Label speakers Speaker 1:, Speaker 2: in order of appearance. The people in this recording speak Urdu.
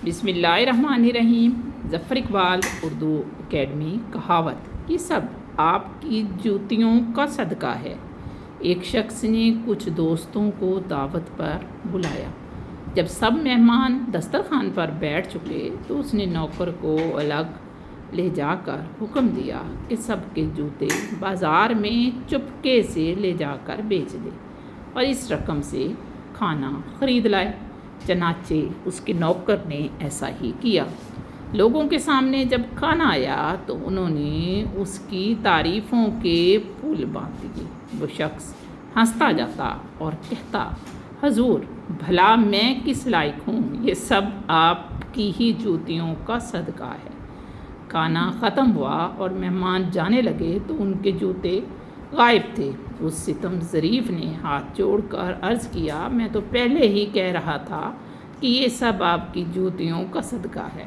Speaker 1: بسم اللہ الرحمن الرحیم۔ ظفر اقبال اردو اکیڈمی کہاوت: یہ سب آپ کی جوتیوں کا صدقہ ہے۔ ایک شخص نے کچھ دوستوں کو دعوت پر بلایا۔ جب سب مہمان دسترخوان پر بیٹھ چکے تو اس نے نوکر کو الگ لے جا کر حکم دیا کہ سب کے جوتے بازار میں چپکے سے لے جا کر بیچ دے اور اس رقم سے کھانا خرید لائے۔ چنانچہ اس کے نوکر نے ایسا ہی کیا۔ لوگوں کے سامنے جب کھانا آیا تو انہوں نے اس کی تعریفوں کے پل باندھ دیے۔ وہ شخص ہنستا جاتا اور کہتا: حضور، بھلا میں کس لائق ہوں؟ یہ سب آپ کی ہی جوتیوں کا صدقہ ہے۔ کھانا ختم ہوا اور مہمان جانے لگے تو ان کے جوتے غائب تھے۔ اس ستم ظریف نے ہاتھ جوڑ کر عرض کیا: میں تو پہلے ہی کہہ رہا تھا کہ یہ سب آپ کی جوتیوں کا صدقہ ہے۔